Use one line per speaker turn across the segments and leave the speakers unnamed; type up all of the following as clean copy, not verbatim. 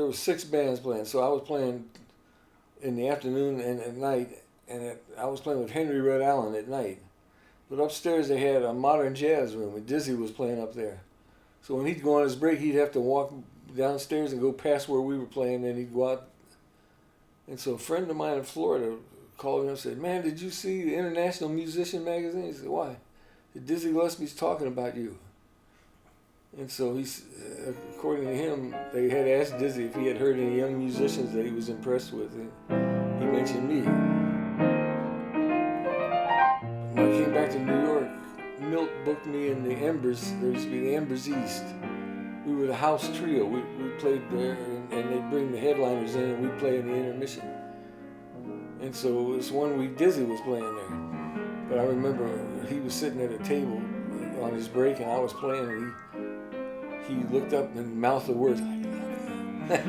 there were 6 bands playing, so I was playing in the afternoon and at night, and I was playing with Henry Red Allen at night. But upstairs they had a modern jazz room, and Dizzy was playing up there. So when he'd go on his break, he'd have to walk downstairs and go past where we were playing, and he'd go out. And so a friend of mine in Florida called me and said, "Man, did you see the International Musician magazine?" He said, "Why?" "Dizzy Gillespie's talking about you." And so he's, according to him, they had asked Dizzy if he had heard any young musicians that he was impressed with, and he mentioned me. When I came back to New York, Milt booked me in the Embers. There used to be the Embers East. We were the house trio. We played there, and they'd bring the headliners in, and we'd play in the intermission. And so this one week, Dizzy was playing there. But I remember he was sitting at a table on his break, and I was playing, and he looked up and mouthed the words. The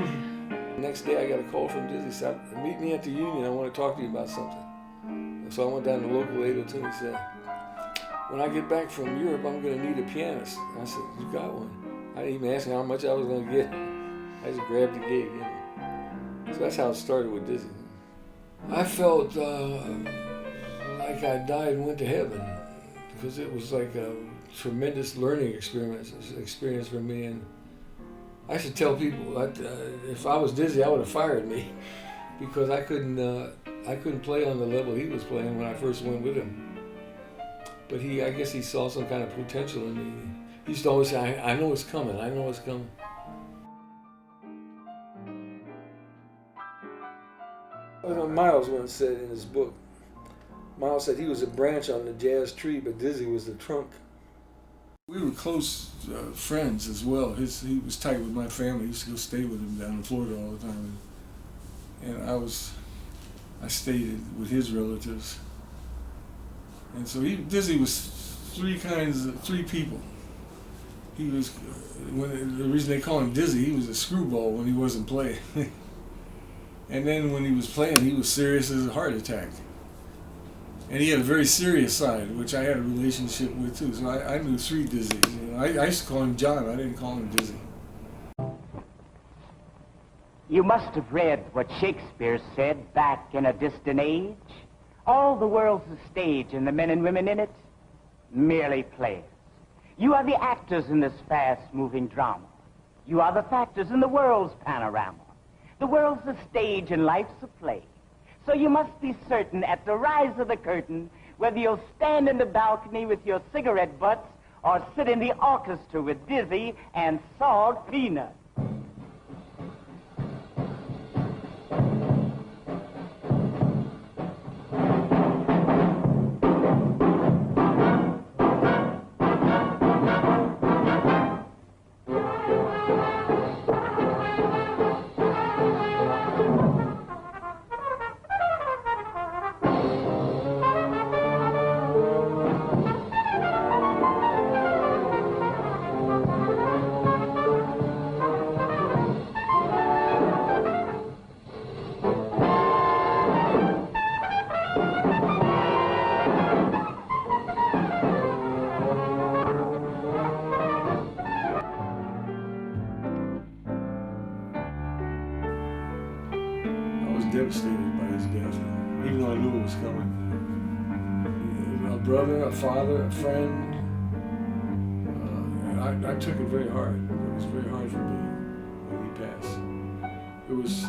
next day, I got a call from Dizzy. He said, "Meet me at the Union. I want to talk to you about something." And so I went down to local 802, and he said, "When I get back from Europe, I'm going to need a pianist." And I said, "You got one?" I didn't even ask him how much I was going to get. I just grabbed the gig. You know? So that's how it started with Dizzy. I felt like I died and went to heaven, because it was like a tremendous learning experience for me. And I should tell people that if I was Dizzy, I would have fired me, because I couldn't play on the level he was playing when I first went with him. But I guess he saw some kind of potential in me. He used to always say, I know it's coming, I know it's coming. Miles once said in his book, Miles said he was a branch on the jazz tree, but Dizzy was the trunk. We were close friends as well. He was tight with my family. I used to go stay with him down in Florida all the time. And I stayed with his relatives. And so Dizzy was three people. He was, the reason they call him Dizzy, he was a screwball when he wasn't playing. And then when he was playing, he was serious as a heart attack. And he had a very serious side, which I had a relationship with too. So I knew 3 Dizzies. You know, I used to call him John. I didn't call him Dizzy.
You must have read what Shakespeare said back in a distant age. All the world's a stage, and the men and women in it, merely players. You are the actors in this fast-moving drama. You are the factors in the world's panorama. The world's a stage and life's a play. So you must be certain at the rise of the curtain whether you'll stand in the balcony with your cigarette butts or sit in the orchestra with Dizzy and salt peanuts.
Devastated by his death, even though I knew it was coming. A brother, a father, a friend. I took it very hard. It was very hard for me when he passed. It was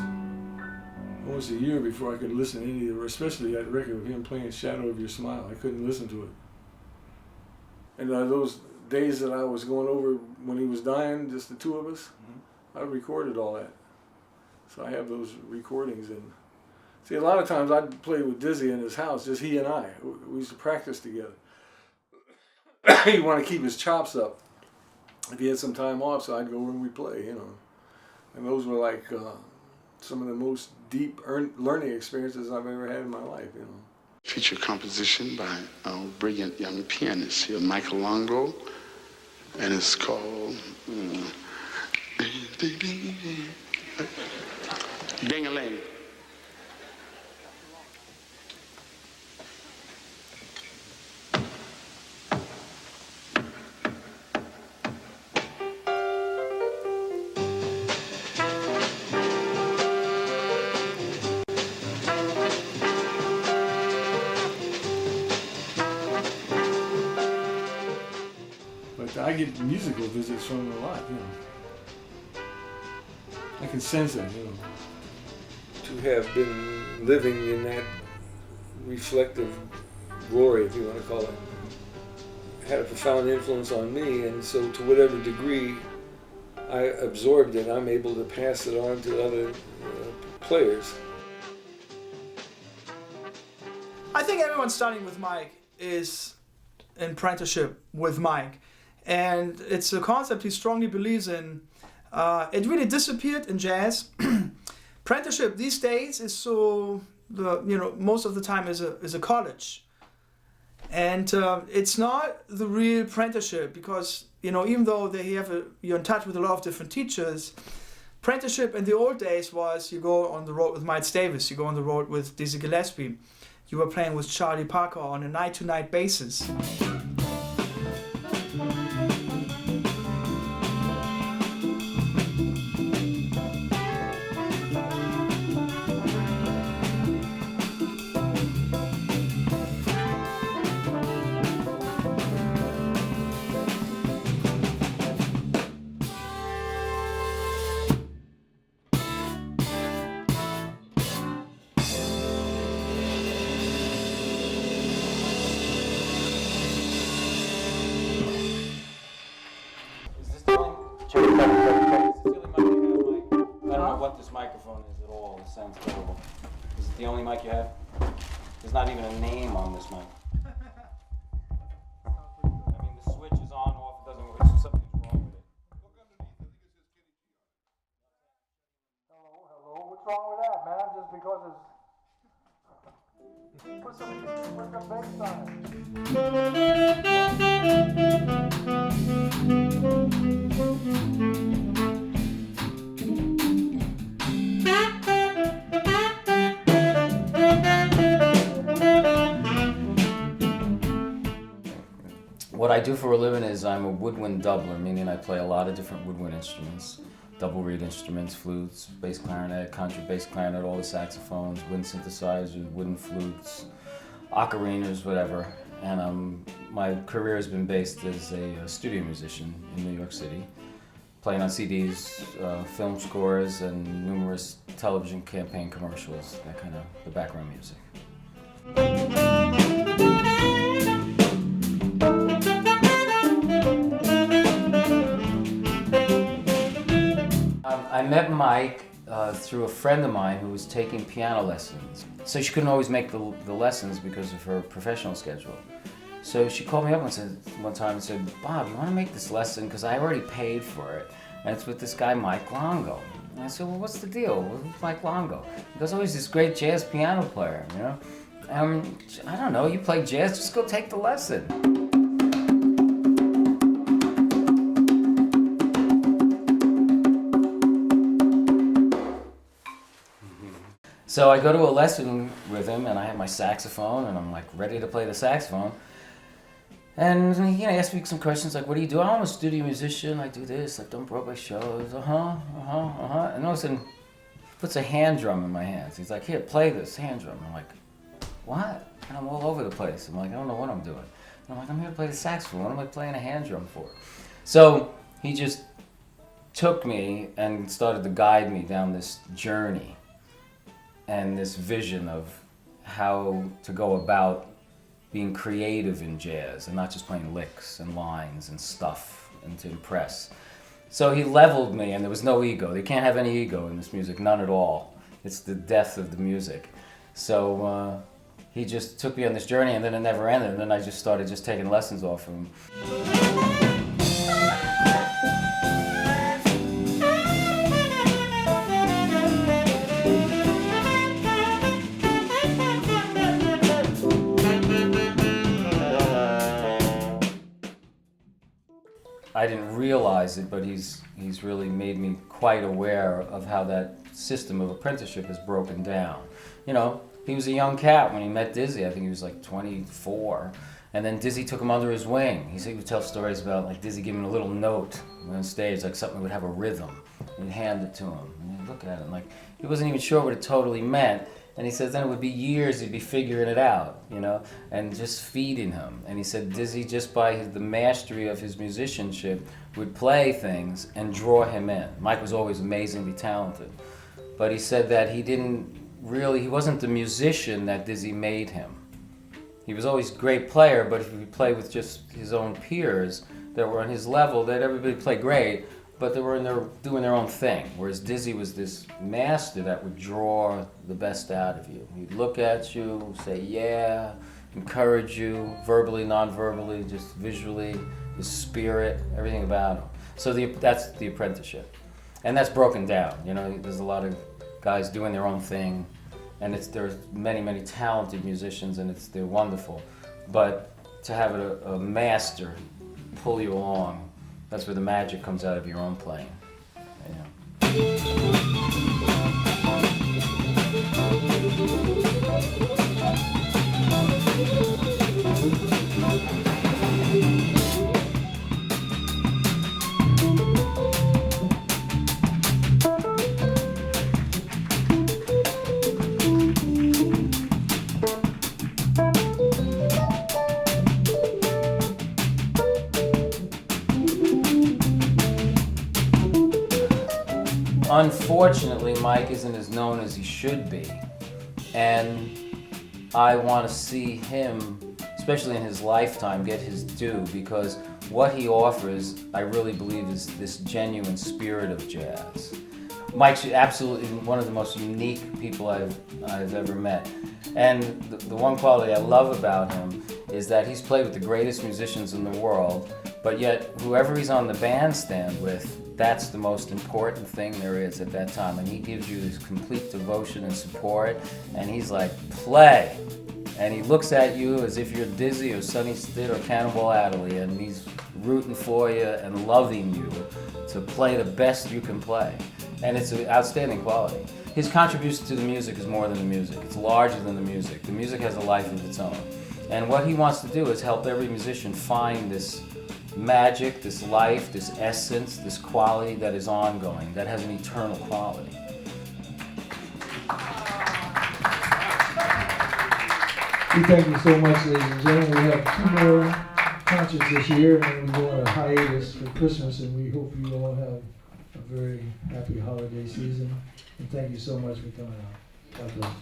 almost a year before I could listen to any of it, especially that record of him playing Shadow of Your Smile. I couldn't listen to it. And those days that I was going over when he was dying, just the 2 of us, I recorded all that. So I have those recordings. And see, a lot of times I'd play with Dizzy in his house, just he and I. We used to practice together. He'd want to keep his chops up if he had some time off, so I'd go and we'd play, you know. And those were like some of the most deep learning experiences I've ever had in my life, you know.
Feature composition by a brilliant young pianist here, Mike Longo, and it's called Ding-a-ling.
I get musical visits from him a lot, you know. I can sense it, you know. To have been living in that reflective glory, if you want to call it, had a profound influence on me, and so to whatever degree I absorbed it, I'm able to pass it on to other players.
I think everyone starting with Mike is in apprenticeship with Mike, and it's a concept he strongly believes in. It really disappeared in jazz. Apprenticeship these days is most of the time is a college, and it's not the real apprenticeship, because even though you're in touch with a lot of different teachers, apprenticeship in the old days was you go on the road with Miles Davis, you go on the road with Dizzy Gillespie, you were playing with Charlie Parker on a night-to-night basis.
What this microphone is at all. It sounds terrible. Is it the only mic you have? There's not even a name on this mic. I mean, the switch is on, off, it doesn't work. Something's wrong with it.
Look underneath, I think it says Kenny G on it.
Hello, what's wrong with that, man? Just because it's... Put some bass on
What I do for a living is I'm a woodwind doubler, meaning I play a lot of different woodwind instruments. Double reed instruments, flutes, bass clarinet, contrabass clarinet, all the saxophones, wind synthesizers, wooden flutes, ocarinas, whatever. And my career has been based as a studio musician in New York City, playing on CDs, film scores, and numerous television campaign commercials, that kind of the background music. I met Mike through a friend of mine who was taking piano lessons. So she couldn't always make the lessons because of her professional schedule. So she called me up one time and said, "Bob, you want to make this lesson? Because I already paid for it. And it's with this guy, Mike Longo." And I said, "Well, what's the deal? Who's Mike Longo?" He goes, "Oh, he's this great jazz piano player, you know? I don't know, you play jazz, just go take the lesson." So I go to a lesson with him, and I have my saxophone, and I'm like ready to play the saxophone. And he asked me some questions like, "What do you do?" "I'm a studio musician. I do this. I've done Broadway shows." And all of a sudden, he puts a hand drum in my hands. He's like, "Here, play this hand drum." And I'm like, "What?" And I'm all over the place. I'm like, "I don't know what I'm doing." And I'm like, "I'm here to play the saxophone. What am I playing a hand drum for?" So he just took me and started to guide me down this journey and this vision of how to go about being creative in jazz and not just playing licks and lines and stuff and to impress. So he leveled me, and there was no ego. They can't have any ego in this music, none at all. It's the death of the music. So he just took me on this journey, and then it never ended, and then I just started just taking lessons off him. I didn't realize it, but he's really made me quite aware of how that system of apprenticeship is broken down. You know, he was a young cat when he met Dizzy. I think he was like 24. And then Dizzy took him under his wing. He would tell stories about like Dizzy giving him a little note on stage, like something would have a rhythm. And he'd hand it to him, and he'd look at it, and like he wasn't even sure what it totally meant. And he says then it would be years he'd be figuring it out, you know, and just feeding him. And he said Dizzy, just by the mastery of his musicianship, would play things and draw him in. Mike was always amazingly talented. But he said that he wasn't the musician that Dizzy made him. He was always a great player, but if he played with just his own peers that were on his level, that everybody played great, but they were doing their own thing. Whereas Dizzy was this master that would draw the best out of you. He'd look at you, say yeah, encourage you, verbally, non-verbally, just visually, his spirit, everything about him. So that's the apprenticeship. And that's broken down. You know, there's a lot of guys doing their own thing, and there's many, many talented musicians, and they're wonderful. But to have a master pull you along, that's where the magic comes out of your own playing. Yeah. Unfortunately, Mike isn't as known as he should be, and I want to see him, especially in his lifetime, get his due, because what he offers, I really believe, is this genuine spirit of jazz. Mike's absolutely one of the most unique people I've ever met, and the one quality I love about him is that he's played with the greatest musicians in the world, but yet whoever he's on the bandstand with, that's the most important thing there is at that time. And he gives you this complete devotion and support, and he's like, play. And he looks at you as if you're Dizzy or Sonny Stitt or Cannonball Adderley, and he's rooting for you and loving you to play the best you can play. And it's an outstanding quality. His contribution to the music is more than the music. It's larger than the music. The music has a life of its own. And what he wants to do is help every musician find this magic, this life, this essence, this quality that is ongoing, that has an eternal quality.
We thank you so much, ladies and gentlemen. We have 2 more concerts this year, and we go on a hiatus for Christmas, and we hope you all have a very happy holiday season. And thank you so much for coming out. God bless.